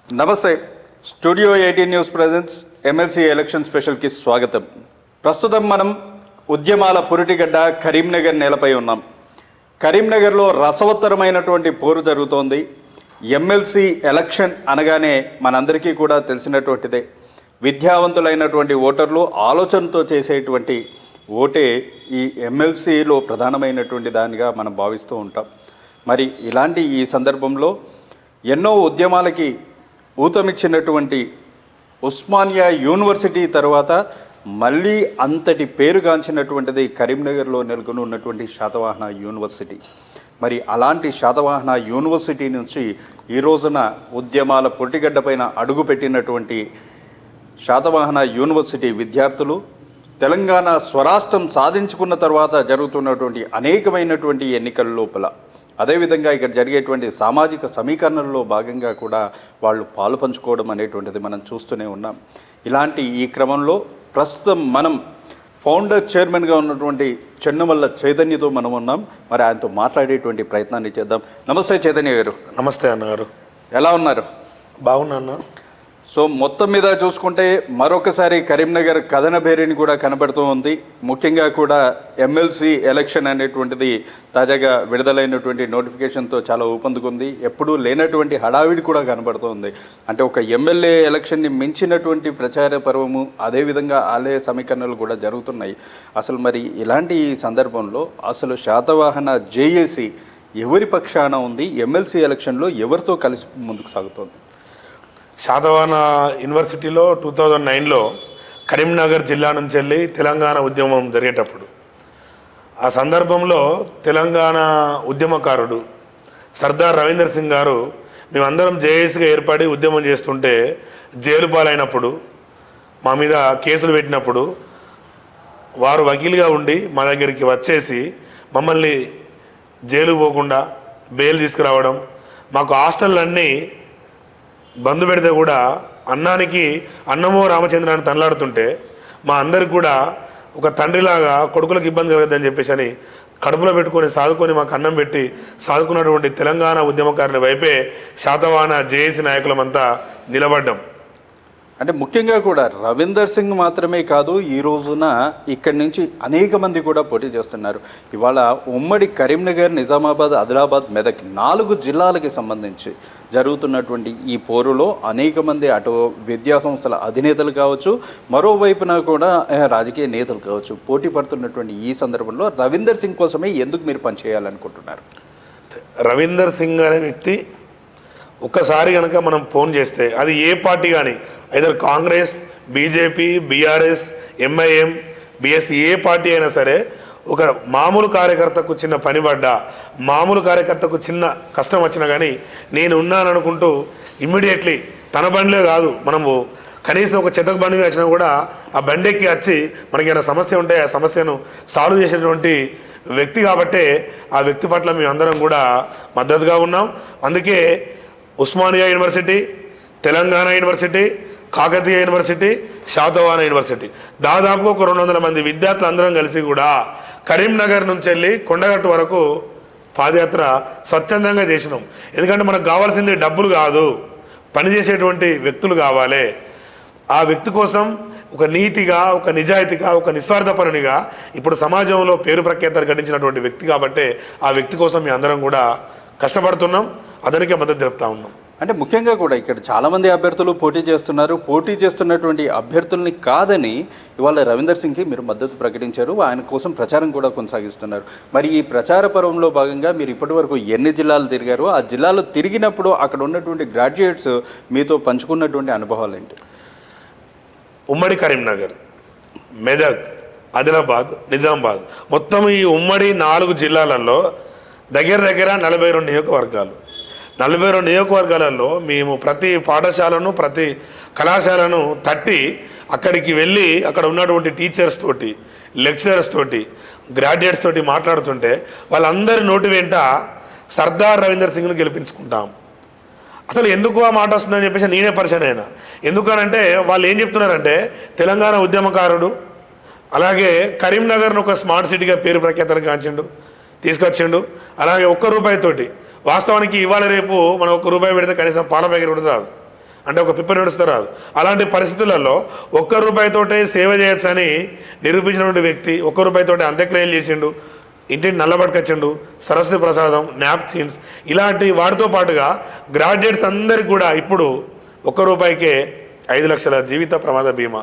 నమస్తే. Studio 18 News presents MLC election స్పెషల్కి స్వాగతం. ప్రస్తుతం మనం ఉద్యమాల పురిటిగడ్డ కరీంనగర్ నేలపై ఉన్నాం. కరీంనగర్లో రసవత్తరమైనటువంటి పోరు జరుగుతోంది. ఎమ్మెల్సీ ఎలక్షన్ అనగానే మనందరికీ కూడా తెలిసినటువంటిదే. విద్యావంతులైనటువంటి ఓటర్లు ఆలోచనతో చేసేటువంటి ఓటే ఈ ఎమ్మెల్సీలో ప్రధానమైనటువంటి దానిగా మనం భావిస్తూ ఉంటాం. మరి ఇలాంటి ఈ సందర్భంలో ఎన్నో ఉద్యమాలకి ఊతమిచ్చినటువంటి ఉస్మానియా యూనివర్సిటీ తర్వాత మళ్ళీ అంతటి పేరుగాంచినటువంటిది కరీంనగర్లో నెలకొని ఉన్నటువంటి శాతవాహన యూనివర్సిటీ. మరి అలాంటి శాతవాహన యూనివర్సిటీ నుంచి ఈ రోజున ఉద్యమాల పురిటిగడ్డ పైన అడుగుపెట్టినటువంటి శాతవాహన యూనివర్సిటీ విద్యార్థులు తెలంగాణ స్వరాష్ట్రం సాధించుకున్న తర్వాత జరుగుతున్నటువంటి అనేకమైనటువంటి ఎన్నికల లోపల, అదేవిధంగా ఇక్కడ జరిగేటువంటి సామాజిక సమీకరణల్లో భాగంగా కూడా వాళ్ళు పాలు పంచుకోవడం అనేటువంటిది మనం చూస్తూనే ఉన్నాం. ఇలాంటి ఈ క్రమంలో ప్రస్తుతం మనం ఫౌండర్ చైర్మన్గా ఉన్నటువంటి చెన్నుమల్ల చైతన్యతో మనం ఉన్నాం. మరి ఆయనతో మాట్లాడేటువంటి ప్రయత్నాన్ని చేద్దాం. నమస్తే చైతన్య గారు. నమస్తే అన్నగారు. ఎలా ఉన్నారు? బాగున్నా అన్న. సో మొత్తం మీద చూసుకుంటే మరొకసారి కరీంనగర్ కథన భేరిని కూడా కనబడుతూ ఉంది. ముఖ్యంగా కూడా ఎమ్మెల్సీ ఎలక్షన్ అనేటువంటిది తాజాగా విడుదలైనటువంటి నోటిఫికేషన్తో చాలా ఊపందుకుంది. ఎప్పుడూ లేనటువంటి హడావిడి కూడా కనబడుతోంది. అంటే ఒక ఎమ్మెల్యే ఎలక్షన్ని మించినటువంటి ప్రచార పర్వము, అదేవిధంగా ఆలయ సమీకరణలు కూడా జరుగుతున్నాయి. అసలు మరి ఇలాంటి సందర్భంలో అసలు శాతవాహన జేఏసీ ఎవరి పక్షాన ఉంది? ఎమ్మెల్సీ ఎలక్షన్లో ఎవరితో కలిసి ముందుకు సాగుతోంది? శాతవాహన యూనివర్సిటీలో 2009లో కరీంనగర్ జిల్లా నుంచి వెళ్ళి తెలంగాణ ఉద్యమం జరిగేటప్పుడు ఆ సందర్భంలో తెలంగాణ ఉద్యమకారుడు సర్దార్ రవీందర్ సింగ్ గారు మేమందరం జేఏసీగా ఏర్పడి ఉద్యమం చేస్తుంటే జైలు పాలైనప్పుడు, మా మీద కేసులు పెట్టినప్పుడు వారు వకీలుగా ఉండి మా దగ్గరికి వచ్చేసి మమ్మల్ని జైలు పోకుండా బెయిల్ తీసుకురావడం, మాకు హాస్టళ్ళన్నీ బంధు పెడితే కూడా అన్నానికి అన్నమో రామచంద్రాన్ని తనలాడుతుంటే మా అందరికి కూడా ఒక తండ్రిలాగా కొడుకులకు ఇబ్బంది కలగద్దని చెప్పేసి అని కడుపులో పెట్టుకొని సాదుకొని మాకు అన్నం పెట్టి సాదుకున్నటువంటి తెలంగాణ ఉద్యమకారుని వైపే శాతవాహన జేఏసీ నాయకులమంతా నిలబడ్డాం. అంటే ముఖ్యంగా కూడా రవీందర్ సింగ్ మాత్రమే కాదు, ఈ రోజున ఇక్కడి నుంచి అనేక మంది కూడా పోటీ చేస్తున్నారు. ఇవాళ ఉమ్మడి కరీంనగర్, నిజామాబాద్, ఆదిలాబాద్, మెదక్ 4 జిల్లాలకి సంబంధించి జరుగుతున్నటువంటి ఈ పోరులో అనేక మంది అటు విద్యా సంస్థల అధినేతలు కావచ్చు, మరోవైపున కూడా రాజకీయ నేతలు కావచ్చు పోటీ పడుతున్నటువంటి ఈ సందర్భంలో రవీందర్ సింగ్ కోసమే ఎందుకు మీరు పనిచేయాలనుకుంటున్నారు? రవీందర్ సింగ్ అనే వ్యక్తి ఒక్కసారి కనుక మనం ఫోన్ చేస్తే అది ఏ పార్టీ కానీ, either Congress, BJP, BRS, MIM, BSP, ఏ పార్టీ అయినా సరే ఒక మామూలు కార్యకర్తకు చిన్న పని పడ్డా, మామూలు కార్యకర్తకు చిన్న కష్టం వచ్చినా కానీ నేను ఉన్నాననుకుంటూ ఇమ్మీడియట్లీ తన బండిలో కాదు, మనము కనీసం ఒక చెత్తకు బండి వచ్చినా కూడా ఆ బండెక్కి వచ్చి మనకి ఏమైనా సమస్య ఉంటే ఆ సమస్యను సాల్వ్ చేసేటువంటి వ్యక్తి కాబట్టే ఆ వ్యక్తి పట్ల మేము అందరం కూడా మద్దతుగా ఉన్నాం. అందుకే Osmania university, Telangana university, Kakatiya university, Satavahana university దాదాపు ఒక 200 మంది విద్యార్థులు అందరం కలిసి కూడా కరీంనగర్ నుంచి వెళ్ళి కొండగట్టు వరకు పాదయాత్ర స్వచ్ఛందంగా చేసినాం. ఎందుకంటే మనకు కావాల్సింది డబ్బులు కాదు, పనిచేసేటువంటి వ్యక్తులు కావాలి. ఆ వ్యక్తి కోసం ఒక నీతిగా, ఒక నిజాయితీగా, ఒక నిస్వార్థపరునిగా ఇప్పుడు సమాజంలో పేరు ప్రఖ్యాతలు గడించినటువంటి వ్యక్తి కాబట్టి ఆ వ్యక్తి కోసం మేము అందరం కూడా కష్టపడుతున్నాం, అతనికే మద్దతు తెలుపుతా ఉన్నాం. అంటే ముఖ్యంగా కూడా ఇక్కడ చాలామంది అభ్యర్థులు పోటీ చేస్తున్నారు. పోటీ చేస్తున్నటువంటి అభ్యర్థుల్ని కాదని ఇవాళ రవీందర్ సింగ్కి మీరు మద్దతు ప్రకటించారు. ఆయన కోసం ప్రచారం కూడా కొనసాగిస్తున్నారు. మరి ఈ ప్రచార పర్వంలో భాగంగా మీరు ఇప్పటివరకు ఎన్ని జిల్లాలు తిరిగారు? ఆ జిల్లాలో తిరిగినప్పుడు అక్కడ ఉన్నటువంటి గ్రాడ్యుయేట్స్ మీతో పంచుకున్నటువంటి అనుభవాలు ఏంటి? ఉమ్మడి కరీంనగర్, మెదక్, ఆదిలాబాద్, నిజామాబాద్ మొత్తం ఈ ఉమ్మడి 4 జిల్లాలలో దగ్గర 42 నియోజకవర్గాలు. 42 నియోజకవర్గాలలో మేము ప్రతి పాఠశాలను, ప్రతి కళాశాలను తట్టి అక్కడికి వెళ్ళి అక్కడ ఉన్నటువంటి టీచర్స్ తోటి, లెక్చరర్స్ తోటి, గ్రాడ్యుయేట్స్ తోటి మాట్లాడుతుంటే వాళ్ళందరి నోటి వెంట సర్దార్ రవీందర్ సింగ్ను గెలిపించుకుంటాం. అసలు ఎందుకు ఆ మాట వస్తుందని చెప్పేసి నేనే పరిచయం అయినా. ఎందుకనంటే వాళ్ళు ఏం చెప్తున్నారంటే తెలంగాణ ఉద్యమకారుడు, అలాగే కరీంనగర్ను ఒక స్మార్ట్ సిటీగా పేరు ప్రఖ్యాతలు కాంచిండు, తీసుకొచ్చిండు. అలాగే ₹1 వాస్తవానికి ఇవాళ రేపు మనం ₹1 పెడితే కనీసం పాల ప్యాకెట్ కూడా రాదు. అంటే ఒక పిప్ప నడుస్తూ రాదు. అలాంటి పరిస్థితులలో ఒక్క రూపాయితోటే సేవ చేయొచ్చని నిరూపించినటువంటి వ్యక్తి, ఒక్క రూపాయితోటే అంత్యక్రియలు చేసిండు, ఇంటిని నల్లబట్టుకొచ్చిండు, సరస్వతి ప్రసాదం, నాప్కిన్స్ ఇలాంటి వాటితో పాటుగా గ్రాడ్యుయేట్స్ అందరికి కూడా ఇప్పుడు ఒక్క రూపాయికే 5 లక్షల జీవిత ప్రమాద బీమా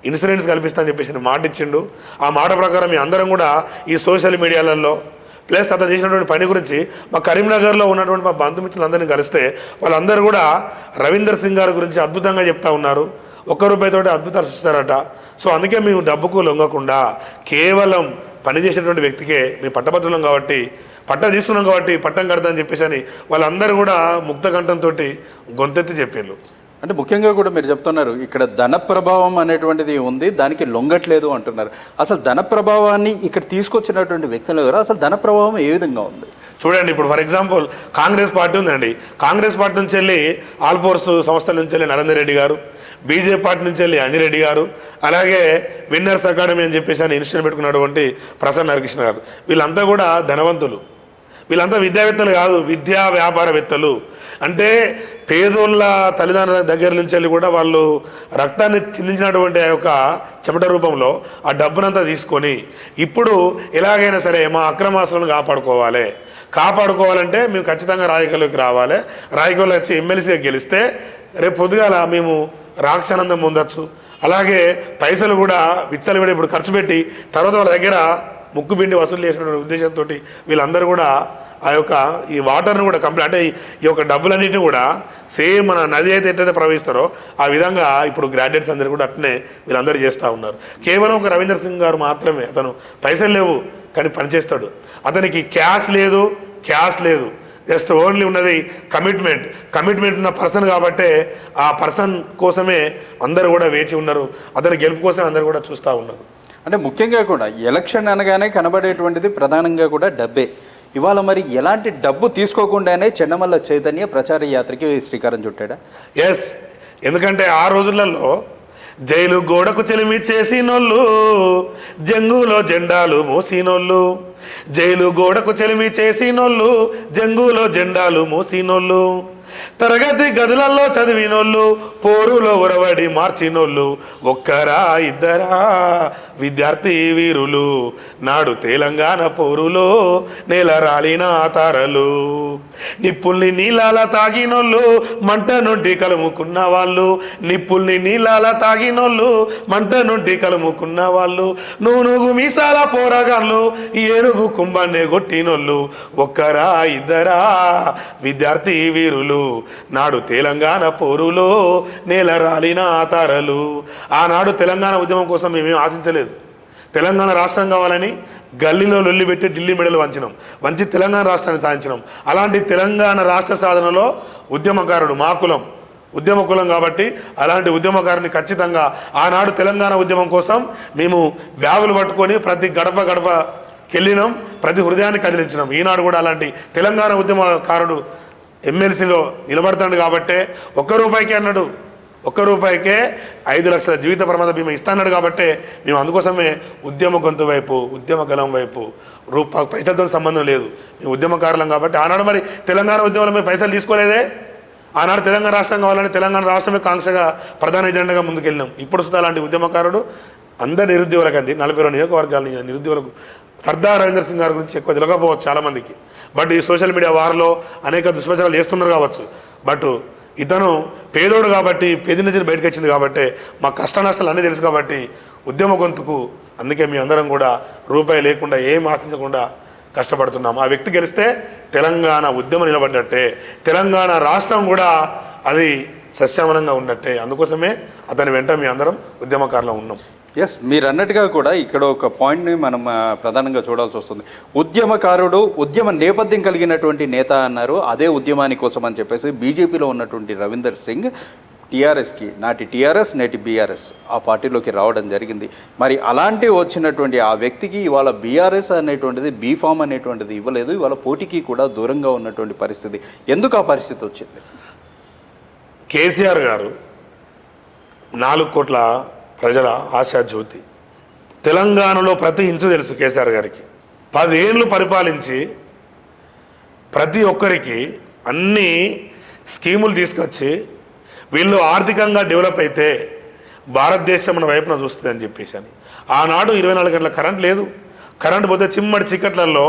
ఇన్సూరెన్స్ కల్పిస్తా అని చెప్పేసి మాట ఇచ్చిండు. ఆ మాట ప్రకారం మీ అందరం కూడా ఈ సోషల్ మీడియాలలో ప్లస్ అతను చేసినటువంటి పని గురించి మా కరీంనగర్లో ఉన్నటువంటి మా బంధుమిత్రులందరినీ కలిస్తే వాళ్ళందరూ కూడా రవీందర్ సింగ్ గారి గురించి అద్భుతంగా చెప్తా ఉన్నారు. ఒక్క రూపాయితోటి అద్భుతాలు సృష్టిస్తారట. సో అందుకే మేము డబ్బుకు లొంగకుండా కేవలం పనిచేసేటువంటి వ్యక్తికే మేము పట్టభద్రులం కాబట్టి, పట్టం తీసుకున్నాం కాబట్టి పట్టం కడతామని చెప్పేసి అని వాళ్ళందరూ కూడా ముక్త కంఠంతో గొంతెత్తి చెప్పారు. అంటే ముఖ్యంగా కూడా మీరు చెప్తున్నారు ఇక్కడ ధన ప్రభావం అనేటువంటిది ఉంది, దానికి లొంగట్లేదు అంటున్నారు. అసలు ధన ప్రభావాన్ని ఇక్కడ తీసుకొచ్చినటువంటి వ్యక్తులు ఎవరు, అసలు ధన ప్రభావం ఏ విధంగా ఉంది? చూడండి, ఇప్పుడు ఫర్ ఎగ్జాంపుల్ కాంగ్రెస్ పార్టీ ఉందండి. కాంగ్రెస్ పార్టీ నుంచి వెళ్ళి ఆల్ఫోర్స్ సంస్థల నుంచి వెళ్ళి నరేందర్ రెడ్డి గారు, బీజేపీ పార్టీ నుంచి వెళ్ళి అంజిరెడ్డి గారు, అలాగే విన్నర్స్ అకాడమీ అని చెప్పేసి అని ఇన్స్టిట్యూట్ పెట్టుకున్నటువంటి ప్రసన్న హరికృష్ణ గారు, వీళ్ళంతా కూడా ధనవంతులు. వీళ్ళంతా విద్యావేత్తలు కాదు, విద్యా వ్యాపారవేత్తలు. అంటే పేదోళ్ళ తల్లిదండ్రుల దగ్గర నుంచి వెళ్ళి కూడా వాళ్ళు రక్తాన్ని చిందించినటువంటి ఆ యొక్క చెమట రూపంలో ఆ డబ్బునంతా తీసుకొని ఇప్పుడు ఎలాగైనా సరే మా అక్రమాస్తులను కాపాడుకోవాలంటే మేము ఖచ్చితంగా రాజకీయాల్లోకి రావాలి. రాజకీయాల్లో వచ్చి ఎమ్మెల్సీగా గెలిస్తే రేపు పొద్దుగాల మేము రాక్షానందం పొందొచ్చు. అలాగే పైసలు కూడా విచ్చలవిడి ఇప్పుడు ఖర్చు పెట్టి తర్వాత వాళ్ళ దగ్గర ముక్కు పిండి వసూలు చేసిన ఉద్దేశంతో వీళ్ళందరూ కూడా ఆ యొక్క ఈ వాటర్ను కూడా కంప్లీట్ అంటే ఈ యొక్క డబ్బులన్నింటినీ కూడా సేమ్ మన నది అయితే ఎట్లయితే ప్రవహిస్తారో ఆ విధంగా ఇప్పుడు గ్రాడ్యుయేట్స్ అందరూ కూడా అట్నే వీళ్ళందరూ చేస్తూ ఉన్నారు. కేవలం ఒక రవీందర్ సింగ్ గారు మాత్రమే, అతను పైసలు లేవు కానీ పనిచేస్తాడు. అతనికి క్యాష్ లేదు, జస్ట్ ఓన్లీ ఉన్నది కమిట్మెంట్ ఉన్న పర్సన్ కాబట్టే ఆ పర్సన్ కోసమే అందరూ కూడా వేచి ఉన్నారు. అతని గెలుపు కోసమే అందరూ కూడా చూస్తూ ఉన్నారు. అంటే ముఖ్యంగా కూడా ఎలక్షన్ అనగానే కనబడేటువంటిది ప్రధానంగా కూడా డబ్బే. ఇవాళ మరి ఎలాంటి డబ్బు తీసుకోకుండానే చెన్నమల్ల చైతన్య ప్రచార యాత్రకి శ్రీకారం చుట్టాడా? ఎస్, ఎందుకంటే ఆ రోజులలో జైలు గోడకు చెలిమి చేసినోళ్ళు, జంగులో జెండాలు మోసినోళ్ళు, జైలు గోడకు చెలిమి చేసినోళ్ళు, జంగులో జెండాలు మోసినోళ్ళు, తరగతి గదులలో చదివినోళ్ళు, పోరులో ఉరవడి మార్చినోళ్ళు, ఒక్కరా ఇద్దరా విద్యార్థి వీరులు, నాడు తెలంగాణ పోరులో నేల రాలిన తారలు, నిప్పుల్ని నీళ్ళాల తాగినోళ్ళు, మంట నుండి కలుముకున్న వాళ్ళు, నిప్పుల్ని నీళ్ళాల తాగినోళ్ళు, మంట నుండి కలుముకున్న వాళ్ళు, నూనుగు మీసాల పోరగాళ్ళు, ఏనుగు కుంభాన్ని కొట్టినోళ్ళు, ఒక్కరా ఇద్దరా విద్యార్థి వీరులు, నాడు తెలంగాణ పోరులో నేల రాలిన తారలు. ఆనాడు తెలంగాణ ఉద్యమం కోసం మేమేం ఆశించలేదు. తెలంగాణ రాష్ట్రం కావాలని గల్లీలో లొల్లి పెట్టి ఢిల్లీ మెడలు వంచి తెలంగాణ రాష్ట్రాన్ని సాధించినాం. అలాంటి తెలంగాణ రాష్ట్ర సాధనలో ఉద్యమకారుడు మా కులం, ఉద్యమ కులం కాబట్టి అలాంటి ఉద్యమకారుని ఖచ్చితంగా ఆనాడు తెలంగాణ ఉద్యమం కోసం మేము బ్యాగులు పట్టుకొని ప్రతి గడపకెళ్ళినాం, ప్రతి హృదయాన్ని కదిలించినాం. ఈనాడు కూడా అలాంటి తెలంగాణ ఉద్యమకారుడు ఎమ్మెల్సీలో నిలబడతాడు కాబట్టే ఒక్క రూపాయికే 5 లక్షల జీవిత ప్రమాద బీమా ఇస్తాడు కాబట్టే మేము అందుకోసమే ఉద్యమ గొంతు వైపు, ఉద్యమ గలం వైపు పైసలతో సంబంధం లేదు, మేము ఉద్యమకారులం కాబట్టి. ఆనాడు మరి తెలంగాణ ఉద్యమంలో మేము పైసలు తీసుకోలేదే. ఆనాడు తెలంగాణ రాష్ట్రం కావాలని తెలంగాణ రాష్ట్రమే కాంక్షగా ప్రధాన ఎజెండాగా ముందుకెళ్ళినాం. ఇప్పుడు సుధా అలాంటి ఉద్యమకారుడు అందరు నిరుద్యోగులకు అంది 42 నియోజకవర్గాల నిరుద్యోగులకు సర్దార్ రవీందర్ సింగ్ గారి గురించి ఎక్కువ తెలియకపోవచ్చు చాలామందికి. బట్ ఈ సోషల్ మీడియా వారిలో అనేక దుష్ప్రచారాలు చేస్తున్నారు కావచ్చు. బట్ ఇతను పేదోడు కాబట్టి, పేద నుంచి బయటకు వచ్చింది కాబట్టి, మా కష్ట నష్టాలు అన్నీ తెలుసు కాబట్టి ఉద్యమ గొంతుకు అందుకే మీ అందరం కూడా రూపాయి లేకుండా ఏం ఆశించకుండా కష్టపడుతున్నాం. ఆ వ్యక్తి గెలిస్తే తెలంగాణ ఉద్యమం నిలబడ్డట్టే, తెలంగాణ రాష్ట్రం కూడా అది సస్యమనంగా ఉన్నట్టే. అందుకోసమే అతని వెంట మీ అందరం ఉద్యమకారులు ఉన్నాం. ఎస్, మీరు అన్నట్టుగా కూడా ఇక్కడ ఒక పాయింట్ని మనం ప్రధానంగా చూడాల్సి వస్తుంది. ఉద్యమకారుడు, ఉద్యమ నేపథ్యం కలిగినటువంటి నేత అన్నారు. అదే ఉద్యమాని కోసం అని చెప్పేసి బీజేపీలో ఉన్నటువంటి రవీందర్ సింగ్ టీఆర్ఎస్కి, నాటి టీఆర్ఎస్ నేటి బీఆర్ఎస్ ఆ పార్టీలోకి రావడం జరిగింది. మరి అలాంటి వచ్చినటువంటి ఆ వ్యక్తికి ఇవాళ బీఆర్ఎస్ అనేటువంటిది బీఫామ్ అనేటువంటిది ఇవ్వలేదు. ఇవాళ పోటీకి కూడా దూరంగా ఉన్నటువంటి పరిస్థితి. ఎందుకు ఆ పరిస్థితి వచ్చింది? కేసీఆర్ గారు 4 కోట్ల ప్రజల ఆశాజ్యోతి. తెలంగాణలో ప్రతి ఇంచు తెలుసు కేసీఆర్ గారికి. 10 ఏళ్ళు పరిపాలించి ప్రతి ఒక్కరికి అన్ని స్కీములు తీసుకొచ్చి వీళ్ళు ఆర్థికంగా డెవలప్ అయితే భారతదేశం మన వైపున చూస్తుంది అని చెప్పేసి అని. ఆనాడు 24 గంటల కరెంట్ లేదు. కరెంట్ పోతే చిమ్మడి చీకట్లలో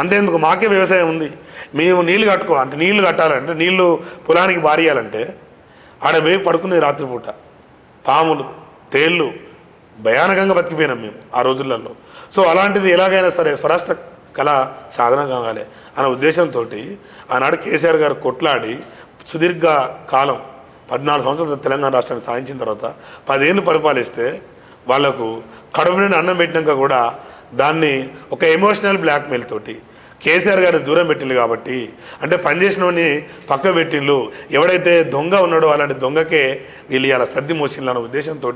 అంతేందుకు మాకే వ్యవసాయం ఉంది. మేము నీళ్లు అంటే నీళ్లు కట్టాలంటే నీళ్లు పొలానికి బారియాలంటే ఆడ పోయి పడుకునేది రాత్రిపూట. పాములు, తేళ్ళు, భయానకంగా బతికిపోయినాం మేము ఆ రోజులలో. సో అలాంటిది ఎలాగైనా సరే స్వరాష్ట్ర కళ సాధన కావాలి అనే ఉద్దేశంతో ఆనాడు కేసీఆర్ గారు కొట్లాడి సుదీర్ఘ కాలం 14 సంవత్సరాలు తెలంగాణ రాష్ట్రాన్ని సాధించిన తర్వాత 10 ఏళ్ళు పరిపాలిస్తే వాళ్లకు కడుపు నిండా అన్నం పెట్టినాక కూడా దాన్ని ఒక ఎమోషనల్ బ్లాక్మెయిల్ తోటి కేసీఆర్ గారిని దూరం పెట్టిండు. కాబట్టి అంటే పనిచేసినోని పక్క పెట్టిళ్ళు, ఎవడైతే దొంగ ఉన్నాడో అలాంటి దొంగకే వీళ్ళు ఇలా సర్ది మోసిండ్లు అన్న ఉద్దేశంతో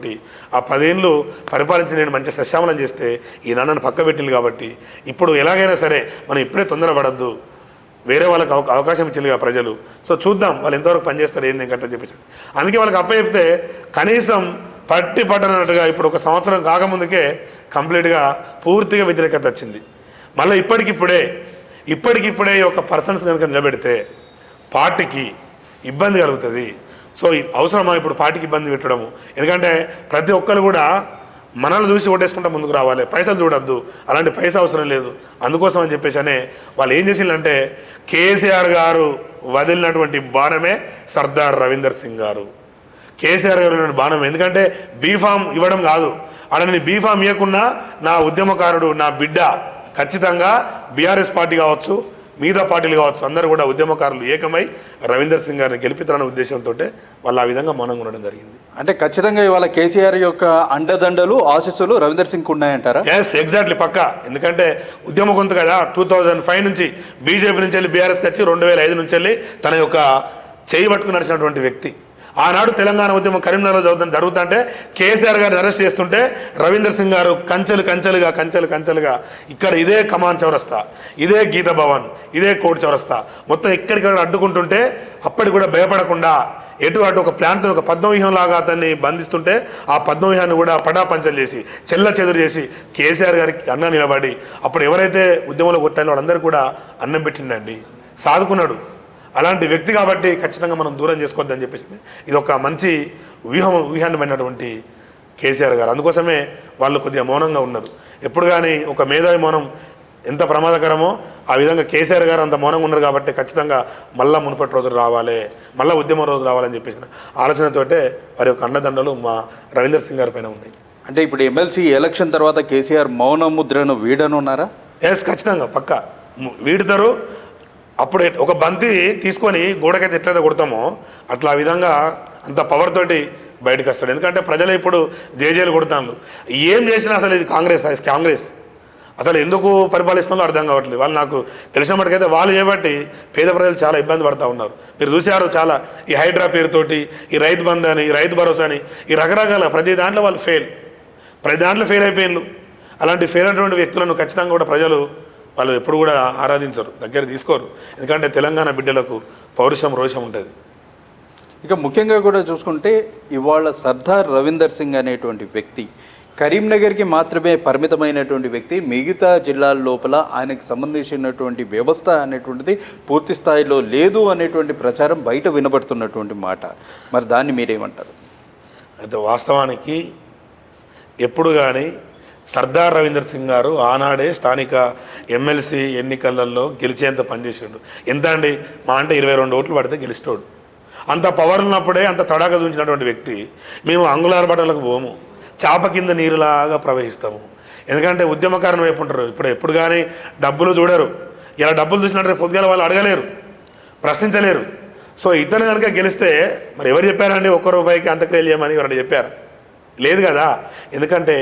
ఆ 10 ఏళ్ళు పరిపాలించి నేను మంచి సశ్యామలం చేస్తే ఈ నన్నను పక్క పెట్టిండు. కాబట్టి ఇప్పుడు ఎలాగైనా సరే మనం ఇప్పుడే తొందరపడద్దు, వేరే వాళ్ళకి అవకాశం ఇచ్చింది కదా ప్రజలు. సో చూద్దాం వాళ్ళు ఎంతవరకు పనిచేస్తారు ఏంది ఇంకంత చెప్పేసి. అందుకే వాళ్ళకి అప్పచెప్తే కనీసం పట్టనట్టుగా ఇప్పుడు ఒక సంవత్సరం కాకముందుకే కంప్లీట్గా పూర్తిగా వ్యతిరేకత వచ్చింది. మళ్ళీ ఇప్పటికిప్పుడే ఒక పర్సన్స్ కనుక నిలబెడితే పార్టీకి ఇబ్బంది కలుగుతుంది. సో అవసరమా ఇప్పుడు పార్టీకి ఇబ్బంది పెట్టడము? ఎందుకంటే ప్రతి ఒక్కరు కూడా మనల్ని చూసి ఓటేసుకుంటే ముందుకు రావాలి, పైసలు చూడొద్దు, అలాంటి పైసా అవసరం లేదు. అందుకోసం అని చెప్పేసి వాళ్ళు ఏం చేసిందంటే కేసీఆర్ గారు వదిలినటువంటి బాణమే సర్దార్ రవీందర్ సింగ్ గారు. కేసీఆర్ గారు బాణం ఎందుకంటే బీఫామ్ ఇవ్వడం కాదు, అలాని బీఫామ్ ఇవ్వకున్నా నా ఉద్యమకారుడు నా బిడ్డ ఖచ్చితంగా బీఆర్ఎస్ పార్టీ కావచ్చు, మిగతా పార్టీలు కావచ్చు, అందరూ కూడా ఉద్యమకారులు ఏకమై రవీందర్ సింగ్ గారిని గెలిపిస్తారన్న ఉద్దేశంతో వాళ్ళు ఆ విధంగా మౌనంగా ఉండడం జరిగింది. అంటే ఖచ్చితంగా ఇవాళ కేసీఆర్ యొక్క అండదండలు ఆశీస్సులు రవీందర్ సింగ్ ఉన్నాయంటారా? ఎస్, ఎగ్జాక్ట్లీ, పక్కా. ఎందుకంటే ఉద్యమ గొంతు కదా. 2005 నుంచి బీజేపీ నుంచి వెళ్ళి బీఆర్ఎస్కి వచ్చి 2005 నుంచి వెళ్ళి తన యొక్క చేయి పట్టుకుని నడిచినటువంటి వ్యక్తి. ఆనాడు తెలంగాణ ఉద్యమం కరీంనగర్లో జరుగుతుంటే కేసీఆర్ గారిని అరెస్ట్ చేస్తుంటే రవీందర్ సింగ్ గారు కంచెలుగా ఇక్కడ ఇదే కమాన్ చౌరస్తా, ఇదే గీతా భవన్, ఇదే కోర్టు చౌరస్తా మొత్తం ఎక్కడికక్కడ అడ్డుకుంటుంటే అప్పటికి కూడా భయపడకుండా అటు ఒక ప్లాన్తో ఒక పద్మవ్యూహం లాగా అతన్ని బంధిస్తుంటే ఆ పద్మవ్యూహాన్ని కూడా పటాపంచలు చేసి చెదురు చేసి కేసీఆర్ గారికి అన్నం నిలబడి అప్పుడు ఎవరైతే ఉద్యమంలో కొట్టారో వాళ్ళందరూ కూడా అన్నం పెట్టిండండి, సాదుకున్నాడు. అలాంటి వ్యక్తి కాబట్టి ఖచ్చితంగా మనం దూరం చేసుకోవద్దని చెప్పేసి ఇది ఒక మంచి వ్యూహాన్ని పడినటువంటి కేసీఆర్ గారు. అందుకోసమే వాళ్ళు కొద్దిగా మౌనంగా ఉన్నారు. ఎప్పుడు కానీ ఒక మేధావి మౌనం ఎంత ప్రమాదకరమో ఆ విధంగా కేసీఆర్ గారు అంత మౌనంగా ఉన్నారు. కాబట్టి ఖచ్చితంగా మళ్ళీ మునుపటి రోజులు రావాలి, మళ్ళీ ఉద్యమ రోజు రావాలని చెప్పేసి ఆలోచనతోటే వారి యొక్క అండదండలు మా రవీందర్ సింగ్ గారి పైన ఉన్నాయి. అంటే ఇప్పుడు ఎమ్మెల్సీ ఎలక్షన్ తర్వాత కేసీఆర్ మౌన ముద్రను వీడనున్నారా? ఎస్, ఖచ్చితంగా పక్కా వీడతారు. అప్పుడు ఒక బంతి తీసుకొని గోడకైతే ఎట్లయితే కొడతామో అట్లా ఆ విధంగా అంత పవర్ తోటి బయటకు వస్తాడు. ఎందుకంటే ప్రజలు ఇప్పుడు జేజేలు కొడతాను. ఏం చేసినా అసలు ఇది కాంగ్రెస్ అసలు ఎందుకు పరిపాలిస్తున్నారో అర్థం కావట్లేదు. వాళ్ళు నాకు తెలిసిన మటుకైతే వాళ్ళు చేయబట్టి పేద ప్రజలు చాలా ఇబ్బంది పడుతూ ఉన్నారు. మీరు చూశారు చాలా ఈ హైడ్రా పేరుతోటి ఈ రైతు బంధు అని ఈ రైతు భరోసా అని ఈ రకరకాల ప్రతి దాంట్లో వాళ్ళు ప్రతి దాంట్లో ఫెయిల్ అయిపోయినారు. అలాంటి ఫెయిల్ అయినటువంటి వ్యక్తులను ఖచ్చితంగా కూడా ప్రజలు వాళ్ళు ఎప్పుడు కూడా ఆరాధించరు, దగ్గర తీసుకోరు. ఎందుకంటే తెలంగాణ బిడ్డలకు పౌరుషం రోషం ఉంటుంది. ఇక ముఖ్యంగా కూడా చూసుకుంటే ఇవాళ సర్దార్ రవీందర్ సింగ్ అనేటువంటి వ్యక్తి కరీంనగర్కి మాత్రమే పరిమితమైనటువంటి వ్యక్తి. మిగతా జిల్లాల లోపల ఆయనకు సంబంధించినటువంటి వ్యవస్థ అనేటువంటిది పూర్తి స్థాయిలో లేదు అనేటువంటి ప్రచారం బయట వినబడుతున్నటువంటి మాట. మరి దాన్ని మీరేమంటారు? అయితే వాస్తవానికి ఎప్పుడు కానీ సర్దార్ రవీందర్ సింగ్ గారు ఆనాడే స్థానిక ఎమ్మెల్సీ ఎన్నికలలో గెలిచేంత పనిచేసాడు. ఎంత అండి, మా అంటే 22 ఓట్లు పడితే గెలిస్తాడు. అంత పవర్ ఉన్నప్పుడే అంత తడాక చూపించినటువంటి వ్యక్తి మేము అంగుళాల బట్టలకు పోము, చాప కింద నీరులాగా ప్రవహిస్తాము. ఎందుకంటే ఉద్యమకారుని వైపు ఉంటారు. ఎప్పుడు కానీ డబ్బులు చూడరు. ఇలా డబ్బులు చూసినట్టు పొద్దుగాల వాళ్ళు అడగలేరు, ప్రశ్నించలేరు. సో ఇతను కనుక గెలిస్తే మరి ఎవరు చెప్పారండి ₹1 అంత్యక్రియలు చేయమని ఎవరైనా చెప్పారు? లేదు కదా. ఎందుకంటే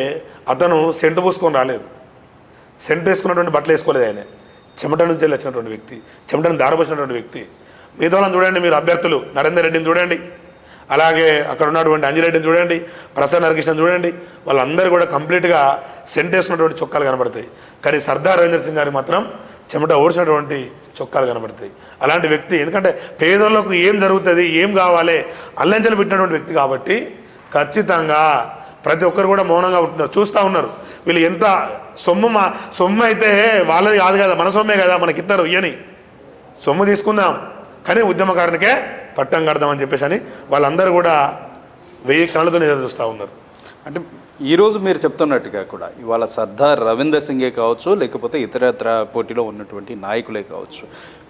అతను సెంటు పూసుకొని రాలేదు, సెంటు వేసుకున్నటువంటి బట్టలు వేసుకోలేదు. ఆయన చెమట నుంచి వెళ్ళి వచ్చినటువంటి వ్యక్తి, చెమటను దారపోసినటువంటి వ్యక్తి. మిగతా వాళ్ళని చూడండి, మీరు అభ్యర్థులు నరేందర్ రెడ్డిని చూడండి, అలాగే అక్కడ ఉన్నటువంటి అంజిరెడ్డిని చూడండి, ప్రసన్న నరకిషన్ చూడండి, వాళ్ళందరూ కూడా కంప్లీట్గా సెంటు వేసుకున్నటువంటి చొక్కాలు కనబడతాయి. కానీ సర్దార్ రవీందర్ సింగ్ గారికి మాత్రం చెమట ఓడ్చినటువంటి చొక్కాలు కనబడతాయి. అలాంటి వ్యక్తి ఎందుకంటే పేదోళ్ళకు ఏం జరుగుతుంది, ఏం కావాలి అల్లంచెలు పెట్టినటువంటి వ్యక్తి కాబట్టి ఖచ్చితంగా ప్రతి ఒక్కరు కూడా మౌనంగా ఉంటున్నారు, చూస్తూ ఉన్నారు. వీళ్ళు ఎంత సొమ్ము అయితే వాళ్ళది కాదు కదా, మన సొమ్మే కదా, మనకిద్దరు ఇయ్యని సొమ్ము తీసుకుందాం కానీ ఉద్యమకారునికే పట్టం కడదామని చెప్పేసి అని వాళ్ళందరూ కూడా 1000 కళ్ళతో ఎదురు చూస్తూ ఉన్నారు. అంటే ఈరోజు మీరు చెప్తున్నట్టుగా కూడా ఇవాళ సర్దార్ రవీందర్ సింగే కావచ్చు, లేకపోతే ఇతరత్ర పోటీలో ఉన్నటువంటి నాయకులే కావచ్చు,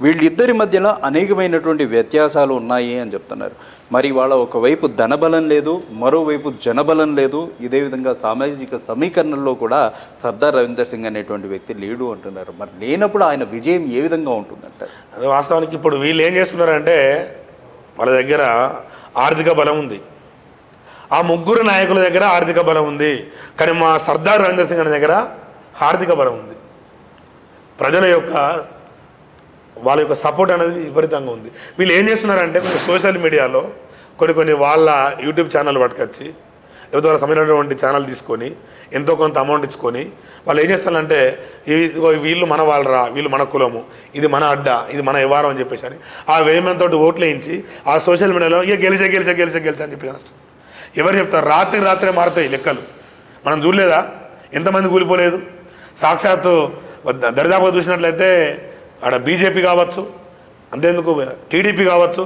వీళ్ళిద్దరి మధ్యలో అనేకమైనటువంటి వ్యత్యాసాలు ఉన్నాయి అని చెప్తున్నారు. మరి ఇవాళ ఒకవైపు ధనబలం లేదు, మరోవైపు జనబలం లేదు. ఇదే విధంగా సామాజిక సమీకరణలో కూడా సర్దార్ రవీందర్ సింగ్ అనేటువంటి వ్యక్తి లేడు అంటున్నారు. మరి లేనప్పుడు ఆయన విజయం ఏ విధంగా ఉంటుందంటారు? అది వాస్తవానికి ఇప్పుడు వీళ్ళు ఏం చేస్తున్నారంటే వాళ్ళ దగ్గర ఆర్థిక బలం ఉంది, ఆ ముగ్గురు నాయకుల దగ్గర ఆర్థిక బలం ఉంది. కానీ మా సర్దార్ రవీందర్ సింగ్ అనే దగ్గర ఆర్థిక బలం ఉంది. ప్రజల యొక్క వాళ్ళ యొక్క సపోర్ట్ అనేది విపరీతంగా ఉంది. వీళ్ళు ఏం చేస్తున్నారంటే కొన్ని సోషల్ మీడియాలో కొన్ని వాళ్ళ యూట్యూబ్ ఛానల్ పట్టుకొచ్చి, లేకపోతే వాళ్ళ సంబంధించినటువంటి ఛానల్ తీసుకొని ఎంతో కొంత అమౌంట్ ఇచ్చుకొని వాళ్ళు ఏం చేస్తారంటే వీళ్ళు మన వాళ్ళరా, వీళ్ళు మన కులము, ఇది మన అడ్డ, ఇది మన వ్యవహారం అని చెప్పేసి అని ఆ 1000 మందితో ఓట్లు వేయించి ఆ సోషల్ మీడియాలో ఇక గెలిచే అని చెప్పేసి ఎవరు చెప్తారు? రాత్రే మారుతాయి లెక్కలు. మనం చూడలేదా ఎంతమంది కూలిపోలేదు? సాక్షాత్తు దరిదాపుగా చూసినట్లయితే ఆడ బీజేపీ కావచ్చు, అంతేందుకు టీడీపీ కావచ్చు,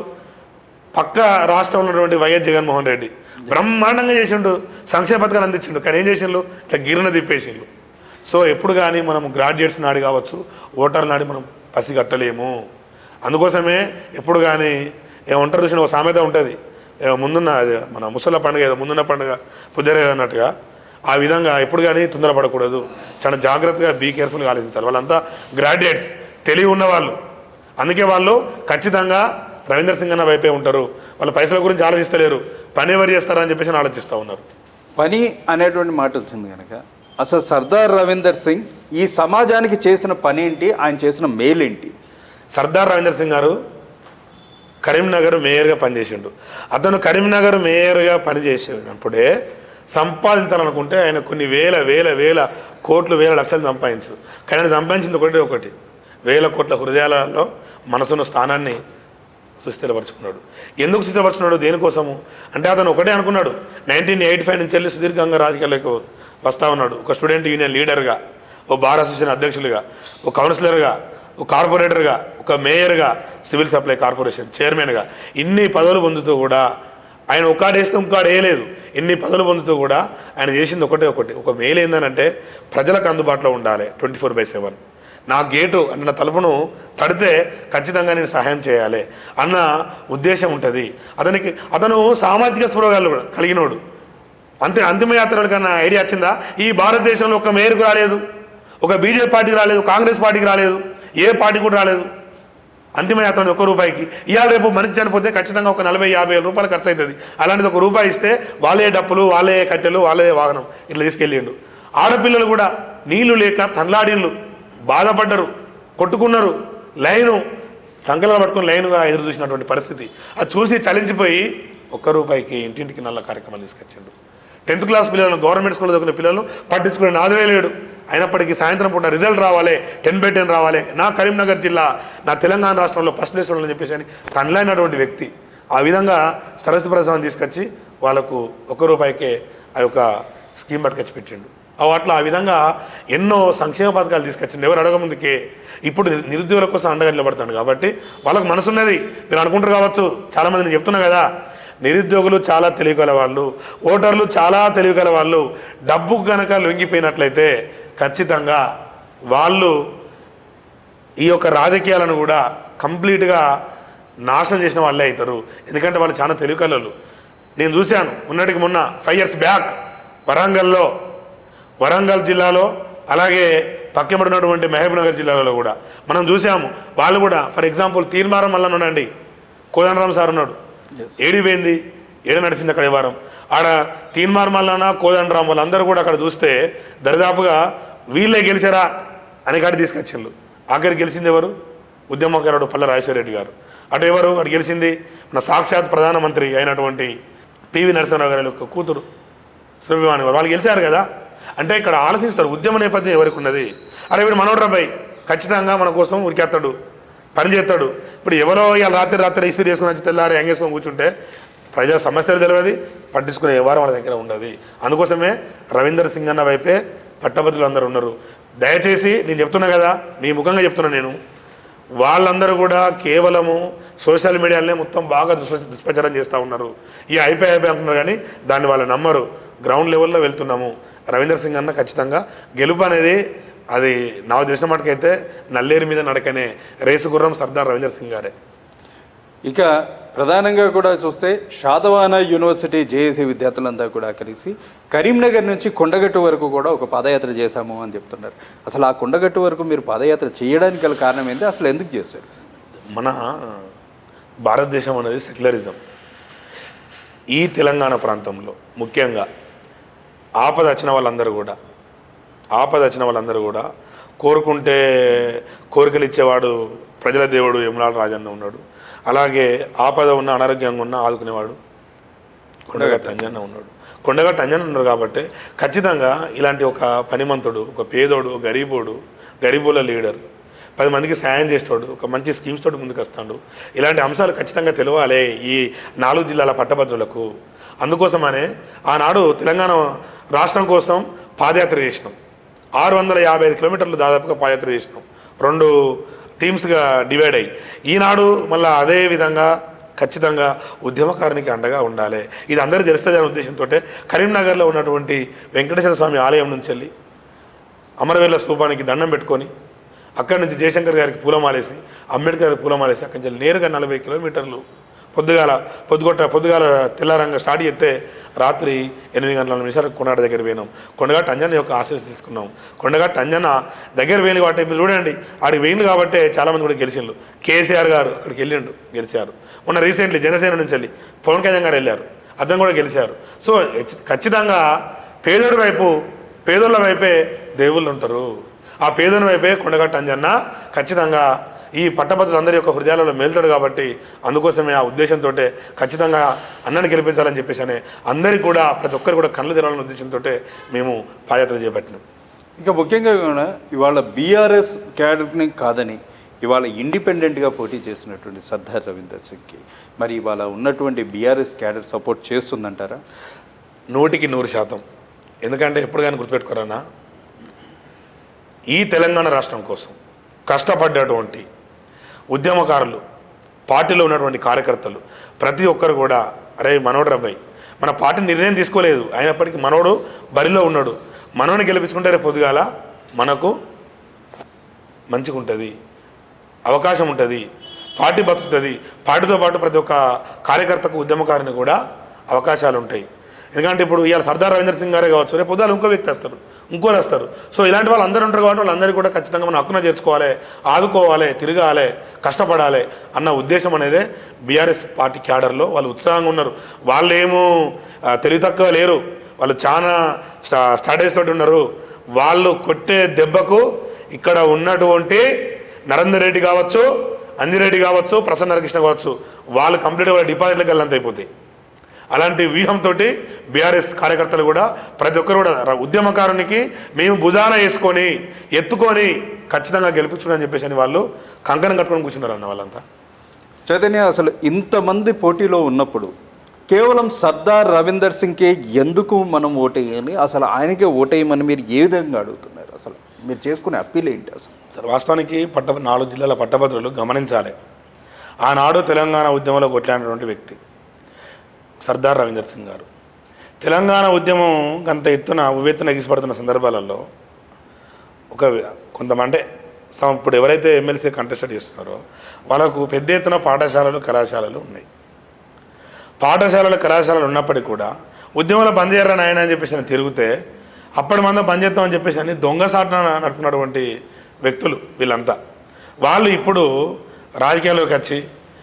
పక్క రాష్ట్రంలో ఉన్నటువంటి వైఎస్ జగన్మోహన్ రెడ్డి బ్రహ్మాండంగా చేసిండు, సంక్షేమ పథకాలు అందించిండు. కానీ ఏం చేసిండు? ఇట్లా గిరిన తిప్పేసిండు. సో ఎప్పుడు కానీ మనం గ్రాడ్యుయేట్స్ నాడు కావచ్చు, ఓటర్ల నాడు మనం పసిగట్టలేము. అందుకోసమే ఎప్పుడు కానీ ఏమంటారు చూసిన ఒక సామెత ఉంటుంది, ముందున్న మన ముసళ్ళ పండుగ ఏదో ముందున్న పండుగ పుజరే అన్నట్టుగా. ఆ విధంగా ఎప్పుడు కానీ తొందరపడకూడదు, చాలా జాగ్రత్తగా బీ కేర్ఫుల్గా ఆలోచించాలి. వాళ్ళంతా గ్రాడ్యుయేట్స్, తెలివి ఉన్నవాళ్ళు. అందుకే వాళ్ళు ఖచ్చితంగా రవీందర్ సింగ్ అన్న వైపే ఉంటారు. వాళ్ళ పైసల గురించి ఆలోచిస్తలేరు, పని ఎవరు చేస్తారని చెప్పేసి ఆలోచిస్తూ ఉన్నారు. పని అనేటువంటి మాట వచ్చింది కనుక అసలు సర్దార్ రవీందర్ సింగ్ ఈ సమాజానికి చేసిన పని ఏంటి, ఆయన చేసిన మేలేంటి? సర్దార్ రవీందర్ సింగ్ గారు కరీంనగర్ మేయర్గా పనిచేసిండు. అతను కరీంనగర్ మేయర్గా పనిచేసినప్పుడే సంపాదించాలనుకుంటే ఆయన కొన్ని వేల కోట్లు, వేల లక్షలు సంపాదించు. కానీ ఆయన సంపాదించింది ఒకటి 1000 కోట్ల హృదయాలలో మనసున్న స్థానాన్ని సుస్థిరపరచుకున్నాడు. ఎందుకు సుస్థిరపరచుకున్నాడు? దేనికోసము అంటే అతను ఒకటే అనుకున్నాడు. 1985 నుంచి వెళ్ళి సుదీర్ఘంగా రాజకీయాలకు వస్తూ ఉన్నాడు. ఒక స్టూడెంట్ యూనియన్ లీడర్గా, ఓ బార్ అసోసియేషన్ అధ్యక్షులుగా, ఒక కౌన్సిలర్గా, ఒక కార్పొరేటర్గా, ఒక మేయర్గా, సివిల్ సప్లై కార్పొరేషన్ చైర్మన్గా ఇన్ని పదవులు పొందుతూ కూడా ఆయన ఒక్కడేస్తే ఇంకోటి వేయలేదు. ఇన్ని పదవులు పొందుతూ కూడా ఆయన చేసింది ఒకటి ఒక మేలు ఏంటంటే ప్రజలకు అందుబాటులో ఉండాలి 24/7. నా గేటు అంటే నా తలుపును తడితే ఖచ్చితంగా నేను సహాయం చేయాలి అన్న ఉద్దేశం ఉంటుంది అతను సామాజిక స్పృహ కలిగినోడు. అంతిమయాత్రల కన్నా ఐడియా వచ్చిందా? ఈ భారతదేశంలో ఒక మేయర్కు రాలేదు, ఒక బీజేపీ పార్టీకి రాలేదు, కాంగ్రెస్ పార్టీకి రాలేదు, ఏ పార్టీ కూడా రాలేదు. అంతిమయాత్రని ₹1 ఇవాళ రేపు మనిషి చనిపోతే ఖచ్చితంగా ఒక 40-50 వేల రూపాయలు ఖర్చు అవుతుంది. అలాంటిది ₹1 ఇస్తే వాళ్ళే డప్పులు, వాళ్ళే కట్టెలు, వాళ్ళే వాహనం ఇట్లా తీసుకెళ్ళిండు. ఆడపిల్లలు కూడా నీళ్లు లేక తన్లాడిళ్ళు, బాధపడ్డరు, కొట్టుకున్నారు. లైను సంకలనం పట్టుకుని లైన్గా ఎదురు చూసినటువంటి పరిస్థితి. అది చూసి చలించిపోయి ₹1 ఇంటింటికి నల్ల కార్యక్రమాలు తీసుకొచ్చిండు. 10th క్లాస్ పిల్లలను, గవర్నమెంట్ స్కూల్లో చదువుకునే పిల్లలను పట్టించుకునే నాదులే లేడు. అయినప్పటికీ సాయంత్రం పూట రిజల్ట్ రావాలి, 10/10 రావాలి, నా కరీంనగర్ జిల్లా, నా తెలంగాణ రాష్ట్రంలో ఫస్ట్ ప్లేస్ ఉండాలని చెప్పేసి అని తనలైనటువంటి వ్యక్తి ఆ విధంగా సరస్సు ప్రసాదం తీసుకొచ్చి వాళ్ళకు ₹1 ఆ యొక్క స్కీమ్ పట్టుకొచ్చి పెట్టిండు. అట్లా ఆ విధంగా ఎన్నో సంక్షేమ పథకాలు తీసుకొచ్చిండు. ఎవరు అడగముందుకే ఇప్పుడు నిరుద్యోగుల కోసం అండగా నిలబడతాడు. కాబట్టి వాళ్ళకు మనసున్నది. మీరు అనుకుంటారు కావచ్చు, చాలామంది నేను చెప్తున్నా కదా, నిరుద్యోగులు చాలా తెలివిగల వాళ్ళు, ఓటర్లు చాలా తెలివిగల వాళ్ళు. డబ్బు కనుక లొంగిపోయినట్లయితే ఖచ్చితంగా వాళ్ళు ఈ యొక్క రాజకీయాలను కూడా కంప్లీట్గా నాశనం చేసిన వాళ్ళే అవుతారు. ఎందుకంటే వాళ్ళు చాలా తెలివికలలు. నేను చూశాను మొన్న 5 years బ్యాక్ వరంగల్ జిల్లాలో, అలాగే పక్కనబడినటువంటి మహబూబ్నగర్ జిల్లాలో కూడా మనం చూసాము. వాళ్ళు కూడా ఫర్ ఎగ్జాంపుల్ తీర్మారం వల్ల ఉన్నాడండి, కోదండరామ్ సార్ ఉన్నాడు. ఏడిపోయింది, నడిచింది అక్కడ వ్యవహారం. ఆడ తీన్మార్ మల్లన్న, కోదండరామ్ వాళ్ళందరూ కూడా అక్కడ చూస్తే దరిదాపుగా వీళ్ళే గెలిచారా అని కాడి తీసుకొచ్చిండు. ఆఖరి గెలిచింది ఎవరు? ఉద్యమకారుడు పల్ల రాజశేఖరరెడ్డి గారు. అటు ఎవరు? అటు గెలిచింది మన సాక్షాత్ ప్రధానమంత్రి అయినటువంటి పివి నరసింహారావు గారి యొక్క కూతురు సురభివాణి గారు. వాళ్ళు గెలిచారు కదా. అంటే ఇక్కడ ఆలోచిస్తారు, ఉద్యమ నేపథ్యం ఎవరికి ఉన్నది. అరే వీడు మనోడు రాబాయి, ఖచ్చితంగా మన కోసం ఉరికేస్తాడు, పని చేస్తాడు. ఇప్పుడు ఎవరో ఇవాళ రాత్రి ఇస్త్రీ చేసుకుని వచ్చి తెల్లారి ఎంగేసుకొని కూర్చుంటే ప్రజా సమస్యలు తెలియదు, పట్టించుకునే వ్యవహారం వాళ్ళ దగ్గర ఉండదు. అందుకోసమే రవీందర్ సింగ్ అన్న వైపే పట్టభద్రులు అందరూ ఉన్నారు. దయచేసి నేను చెప్తున్నా కదా, నీ ముఖంగా చెప్తున్నా, నేను వాళ్ళందరూ కూడా కేవలము సోషల్ మీడియాలోనే మొత్తం బాగా దుష్ప్రచారం చేస్తూ ఉన్నారు. ఈ అయిపోయి అంటున్నారు కానీ దాన్ని వాళ్ళు నమ్మరు. గ్రౌండ్ లెవెల్లో వెళ్తున్నాము. రవీందర్ సింగ్ అన్న ఖచ్చితంగా గెలుపు అనేది అది నాకు తెలిసిన మటుకైతే నల్లేరు మీద నడకనే రేసు గుర్రం సర్దార్ రవీందర్ సింగ్ గారే. ఇక ప్రధానంగా కూడా చూస్తే షాదవానా యూనివర్సిటీ జేఏసీ విద్యార్థులంతా కూడా కలిసి కరీంనగర్ నుంచి కొండగట్టు వరకు కూడా ఒక పాదయాత్ర చేశాము అని చెప్తున్నారు. అసలు ఆ కొండగట్టు వరకు మీరు పాదయాత్ర చేయడానికి గల కారణం ఏంటి, అసలు ఎందుకు చేశారు? మన భారతదేశం అనేది సెక్యులరిజం. ఈ తెలంగాణ ప్రాంతంలో ముఖ్యంగా ఆపద వచ్చిన వాళ్ళందరూ కూడా కోరుకుంటే కోరికలు ఇచ్చేవాడు ప్రజల దేవుడు యమునాల రాజన్న ఉన్నాడు. అలాగే ఆపద ఉన్న అనారోగ్యంగా ఉన్న ఆదుకునేవాడు కొండగట్టు అంజన్న ఉన్నాడు. కొండగట్టు అంజన్న ఉన్నారు కాబట్టి ఖచ్చితంగా ఇలాంటి ఒక పనిమంతుడు, ఒక పేదోడు, గరీబుల లీడర్, 10 మందికి సాయం చేసేవాడు, ఒక మంచి స్కీమ్స్ తోటి ముందుకు వస్తాడు. ఇలాంటి అంశాలు ఖచ్చితంగా తెలియాలి ఈ 4 జిల్లాల పట్టభద్రులకు. అందుకోసమనే ఆనాడు తెలంగాణ రాష్ట్రం కోసం పాదయాత్ర చేసినాం. 655 కిలోమీటర్లు దాదాపుగా పాదయాత్ర చేసినాం, 2 టీమ్స్గా డివైడ్ అయ్యి. ఈనాడు మళ్ళీ అదే విధంగా ఖచ్చితంగా ఉద్యమకారునికి అండగా ఉండాలి. ఇది అందరూ తెలుస్తుందనే ఉద్దేశంతో కరీంనగర్లో ఉన్నటువంటి వెంకటేశ్వర స్వామి ఆలయం నుంచి వెళ్ళి అమరవీరుల స్తూపానికి దండం పెట్టుకొని అక్కడి నుంచి జయశంకర్ గారికి పూలమాలేసి, అంబేద్కర్ గారికి పూలమాలేసి అక్కడి నుంచి నేరుగా 40 కిలోమీటర్లు పొద్దుగాల తెల్లారంగా స్టార్ట్ చేస్తే రాత్రి 8 గంటల 4 నిమిషాలకు కొండగట్టు దగ్గర పోయినాం. కొండగట్టు అంజన్న యొక్క ఆశీస్సు తీసుకున్నాం. కొండగట్టు అంజన్న దగ్గర పోయింది కాబట్టి మీరు చూడండి, ఆడికి పోయింది కాబట్టి చాలామంది కూడా గెలిచిండు. కేసీఆర్ గారు అక్కడికి వెళ్ళిండు, గెలిచారు. మొన్న రీసెంట్లీ జనసేన నుంచి వెళ్ళి పవన్ కళ్యాణ్ గారు వెళ్ళారు, అతను కూడా గెలిచారు. సో ఖచ్చితంగా పేదోళ్ళ వైపే దేవుళ్ళు ఉంటారు. ఆ పేదోని వైపే కొండగట్టు అంజన్న ఖచ్చితంగా ఈ పట్టభద్రులందరి యొక్క హృదయాలలో మేలుతాడు. కాబట్టి అందుకోసమే ఆ ఉద్దేశంతో ఖచ్చితంగా అన్నని గెలిపించాలని చెప్పేసి అందరికీ కూడా ప్రతి ఒక్కరు కూడా కళ్ళు తెరాలనే ఉద్దేశంతో మేము పాదయాత్ర చేపట్టినాం. ఇక ముఖ్యంగా కూడా ఇవాళ బీఆర్ఎస్ క్యాడర్ని కాదని ఇవాళ ఇండిపెండెంట్గా పోటీ చేసినటువంటి సర్దార్ రవీందర్ సింగ్కి మరి ఇవాళ ఉన్నటువంటి బీఆర్ఎస్ క్యాడర్ సపోర్ట్ చేస్తుందంటారా? 100% ఎందుకంటే ఎప్పుడు కానీ గుర్తుపెట్టుకోరన్నా, ఈ తెలంగాణ రాష్ట్రం కోసం కష్టపడ్డటువంటి ఉద్యమకారులు, పార్టీలో ఉన్నటువంటి కార్యకర్తలు ప్రతి ఒక్కరు కూడా అరే మనోడు రబ్బాయి, మన పార్టీ నిర్ణయం తీసుకోలేదు అయినప్పటికీ మనోడు బరిలో ఉన్నాడు, మనోని గెలిపించుకుంటే రేపు పొద్దుగాల మనకు మంచిగా ఉంటుంది, అవకాశం ఉంటుంది, పార్టీ బతుకుతుంది. పార్టీతో పాటు ప్రతి ఒక్క కార్యకర్తకు, ఉద్యమకారుని కూడా అవకాశాలు ఉంటాయి. ఎందుకంటే ఇప్పుడు ఇవాళ సర్దార్ రవీందర్ సింగ్ గారే కావచ్చు, రేపు పొద్దుగాల ఇంకో వ్యక్తి వస్తారు, ఇంకోరు వస్తారు. సో ఇలాంటి వాళ్ళు అందరూ ఉంటారు కాబట్టి వాళ్ళందరికీ కూడా ఖచ్చితంగా మనం హక్కున చేర్చుకోవాలి, ఆదుకోవాలి, తిరగాలి, కష్టపడాలి అన్న ఉద్దేశం అనేదే బీఆర్ఎస్ పార్టీ క్యాడర్లో వాళ్ళు ఉత్సాహంగా ఉన్నారు. వాళ్ళు ఏమో తెలివి తక్కువ లేరు, వాళ్ళు చాలా స్ట్రాటజీస్ తోటి ఉన్నారు. వాళ్ళు కొట్టే దెబ్బకు ఇక్కడ ఉన్నటువంటి నరేందర్ రెడ్డి కావచ్చు, అంజిరెడ్డి కావచ్చు, ప్రసన్న కృష్ణ కావచ్చు, వాళ్ళు కంప్లీట్గా వాళ్ళ డిపాజిట్లకు వెళ్ళంత అయిపోతాయి. అలాంటి వ్యూహంతో బీఆర్ఎస్ కార్యకర్తలు కూడా ప్రతి ఒక్కరు కూడా ఉద్యమకారునికి మేము భుజాన వేసుకొని ఎత్తుకొని ఖచ్చితంగా గెలిపించుడని చెప్పేసి వాళ్ళు కంకణం కట్టుకొని కూర్చున్నారు అన్న వాళ్ళంతా. చైతన్య, అసలు ఇంతమంది పోటీలో ఉన్నప్పుడు కేవలం సర్దార్ రవీందర్ సింగ్కి ఎందుకు మనం ఓటేయాలి, అసలు ఆయనకే ఓటేయమని మీరు ఏ విధంగా అడుగుతున్నారు? అసలు మీరు చేసుకునే అప్పీల్ ఏంటి? అసలు వాస్తవానికి 4 జిల్లాల పట్టభద్రులు గమనించాలి, ఆనాడు తెలంగాణ ఉద్యమంలో కొట్లాడినటువంటి వ్యక్తి సర్దార్ రవీందర్ సింగ్ గారు. తెలంగాణ ఉద్యమం అంత ఉవ్వెత్తున ఎగిసిపడుతున్న సందర్భాలలో కొంతమంది ఇప్పుడు ఎవరైతే ఎమ్మెల్సీ కంటెస్టెడ్ చేస్తున్నారో వాళ్ళకు పెద్ద ఎత్తున పాఠశాలలు, కళాశాలలు ఉన్నాయి. కళాశాలలు ఉన్నప్పటికీ కూడా ఉద్యమంలో బంద్ చేయరా నాయన అని చెప్పేసి తిరిగితే అప్పటి మంది బంద్ చేస్తామని చెప్పేసి దొంగసాట నడుపుకున్నటువంటి వ్యక్తులు వీళ్ళంతా. వాళ్ళు ఇప్పుడు రాజకీయాల్లోకి వచ్చి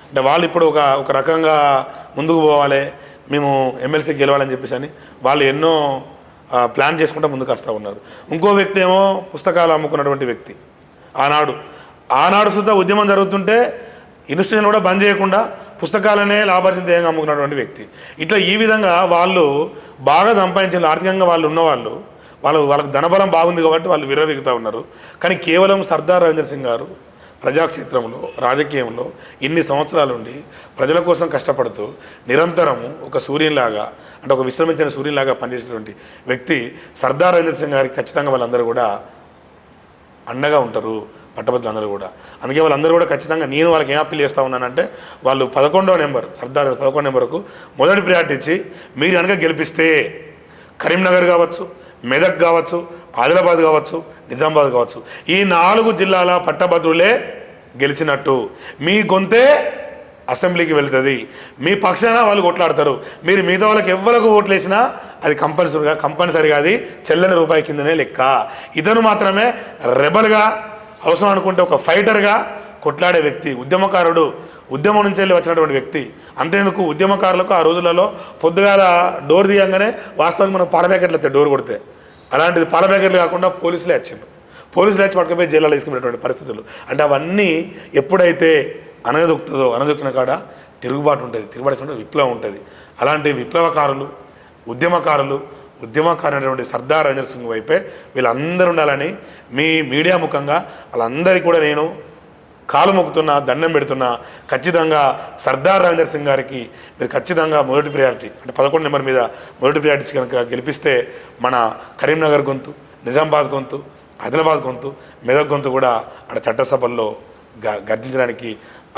అంటే వాళ్ళు ఇప్పుడు ఒక రకంగా ముందుకు పోవాలి, మేము ఎమ్మెల్సీకి గెలవాలని చెప్పేసి వాళ్ళు ఎన్నో ప్లాన్ చేసుకుంటూ ముందుకు వస్తూ ఉన్నారు. ఇంకో వ్యక్తి ఏమో పుస్తకాలు అమ్ముకున్నటువంటి వ్యక్తి. ఆనాడు సుద్ధా ఉద్యమం జరుగుతుంటే ఇన్స్టిట్యూషన్ కూడా బంద్ చేయకుండా పుస్తకాలనే లాభార్జన ధ్యేయంగా అమ్ముకున్నటువంటి వ్యక్తి. ఇట్లా ఈ విధంగా వాళ్ళు బాగా సంపాదించిన ఆర్థికంగా వాళ్ళు ఉన్నవాళ్ళు, వాళ్ళకి ధనబలం బాగుంది కాబట్టి వాళ్ళు విర్రవీగుతూ ఉన్నారు. కానీ కేవలం సర్దార్ రవీందర్ సింగ్ గారు ప్రజాక్షేత్రంలో, రాజకీయంలో ఇన్ని సంవత్సరాలు ఉండి ప్రజల కోసం కష్టపడుతూ నిరంతరము ఒక సూర్యునిలాగా, అంటే ఒక విశ్రమించిన సూర్యునిలాగా పనిచేసినటువంటి వ్యక్తి సర్దార్ రవీందర్ సింగ్ గారికి ఖచ్చితంగా వాళ్ళందరూ కూడా అండగా ఉంటారు. పట్టభద్రులు అందరూ కూడా. అందుకే వాళ్ళందరూ కూడా ఖచ్చితంగా నేను వాళ్ళకి ఏం అప్పీల్ చేస్తూ ఉన్నానంటే, వాళ్ళు 11వ నెంబర్ సర్దార్ 11 నెంబర్కు మొదటి ప్రియారిటీ ఇచ్చి మీరు కనుక గెలిపిస్తే కరీంనగర్ కావచ్చు, మెదక్ కావచ్చు, ఆదిలాబాద్ కావచ్చు, నిజామాబాద్ కావచ్చు, ఈ 4 జిల్లాల పట్టభద్రులే గెలిచినట్టు. మీ గొంతే అసెంబ్లీకి వెళ్తుంది, మీ పక్షాన వాళ్ళు కొట్లాడతారు. మీరు మిగతా వాళ్ళకి ఎవరికి ఓట్లు వేసినా అది కంపల్సరిగా అది చెల్లని రూపాయి కిందనే లెక్క. ఇతను మాత్రమే రెబల్గా, అవసరం అనుకుంటే ఒక ఫైటర్గా కొట్లాడే వ్యక్తి, ఉద్యమకారుడు, ఉద్యమం నుంచి వెళ్ళి వచ్చినటువంటి వ్యక్తి. అంతేందుకు ఉద్యమకారులకు ఆ రోజులలో పొద్దుగాల డోర్ తీయంగానే వాస్తవానికి మనకు పాల ప్యాకెట్లు వస్తాయి డోర్ కొడితే. అలాంటిది పాల ప్యాకెట్లు కాకుండా పోలీసులే వచ్చిండు. పోలీసులు వచ్చి పట్టుకుపోయి జైల్లో తీసుకునేటువంటి పరిస్థితులు. అంటే అవన్నీ ఎప్పుడైతే అనదొక్కిన కాడ తిరుగుబాటు ఉంటుంది, విప్లవం ఉంటుంది. అలాంటి విప్లవకారులు, ఉద్యమకారులైనటువంటి సర్దార్ రవీందర్ సింగ్ వైపే వీళ్ళందరూ ఉండాలని మీ మీడియా ముఖంగా వాళ్ళందరికీ కూడా నేను కాలు మొక్కుతున్నా, దండం పెడుతున్నా. ఖచ్చితంగా సర్దార్ రవీందర్ సింగ్ గారికి మీరు ఖచ్చితంగా మొదటి ప్రియారిటీ అంటే 11 నెంబర్ మీద మొదటి ప్రియారిటీ కనుక గెలిపిస్తే మన కరీంనగర్ గొంతు, నిజామాబాద్ గొంతు, ఆదిలాబాద్ గొంతు, మెదక్ గొంతు కూడా అక్కడ చట్టసభల్లో గర్జించడానికి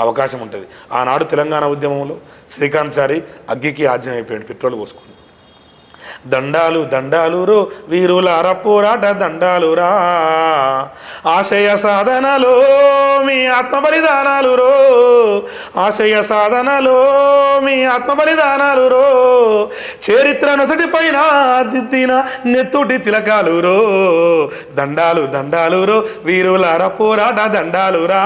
అవకాశం ఉంటుంది. ఆనాడు తెలంగాణ ఉద్యమంలో శ్రీకాంత్ చారి అగ్గికి ఆజ్యం అయిపోయాడు పెట్రోల్ పోసుకొని. దండాలు దండాలు రో వీరులార పోరాట దండాలురా, ఆశయ సాధనలో మీ ఆత్మ బలిదానాలు రో, ఆశయ సాధనలో మీ ఆత్మ బలిదానాలు రో, చరిత్ర నొసటి పైన దిద్దిన నెత్తుటి తిలకాలు రో, దండాలు దండాలు రో వీరులార పోరాట దండాలురా.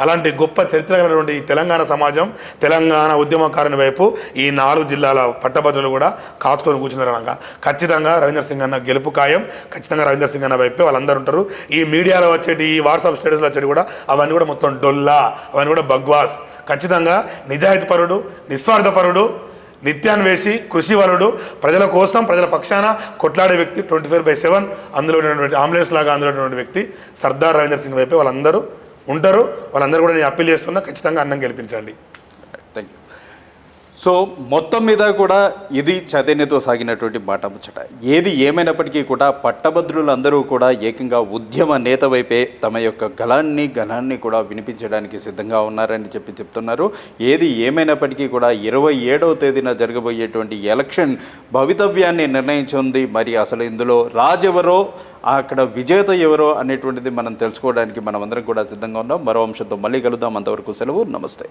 అలాంటి గొప్ప చరిత్ర కలిగినటువంటి ఈ తెలంగాణ సమాజం, తెలంగాణ ఉద్యమకారుని వైపు ఈ 4 జిల్లాల పట్టభద్రులు కూడా కాచుకొని కూర్చున్నారనగా ఖచ్చితంగా రవీందర్ సింగ్ అన్న గెలుపు ఖాయం. ఖచ్చితంగా రవీందర్ సింగ్ అన్న వైపే వాళ్ళందరూ ఉంటారు. ఈ మీడియాలో వచ్చేటి, ఈ వాట్సాప్ స్టేటస్లో వచ్చేటి కూడా అవన్నీ కూడా మొత్తం డొల్లా, అవన్నీ కూడా బగ్వాస్. ఖచ్చితంగా నిజాయితీపరుడు, నిస్వార్థపరుడు, నిత్యాన్వేషి, కృషివరుడు, ప్రజల కోసం ప్రజల పక్షాన కొట్లాడే వ్యక్తి, 24/7 అందులో ఉన్నటువంటి అంబులెన్స్ లాగా అందులో ఉన్నటువంటి వ్యక్తి సర్దార్ రవీందర్ సింగ్ వైపే వాళ్ళందరూ ఉంటారు. వాళ్ళందరూ కూడా నేను అప్పీల్ చేస్తున్నా, ఖచ్చితంగా అన్నం గెలిపించండి. Thank you. సో మొత్తం మీద కూడా ఇది చైతన్యతో సాగినటువంటి మాట ముచ్చట. ఏది ఏమైనప్పటికీ కూడా పట్టభద్రులందరూ కూడా ఏకంగా ఉద్యమ నేత వైపే తమ యొక్క గళాన్ని కూడా వినిపించడానికి సిద్ధంగా ఉన్నారని చెప్తున్నారు. ఏది ఏమైనప్పటికీ కూడా 27వ తేదీన జరగబోయేటువంటి ఎలక్షన్ భవితవ్యాన్ని నిర్ణయించింది. మరి అసలు ఇందులో రాజెవరో, అక్కడ విజేత ఎవరో అనేటువంటిది మనం తెలుసుకోవడానికి మనమందరం కూడా సిద్ధంగా ఉన్నాం. మరో అంశంతో మళ్ళీ కలుద్దాం. అంతవరకు సెలవు. నమస్తే.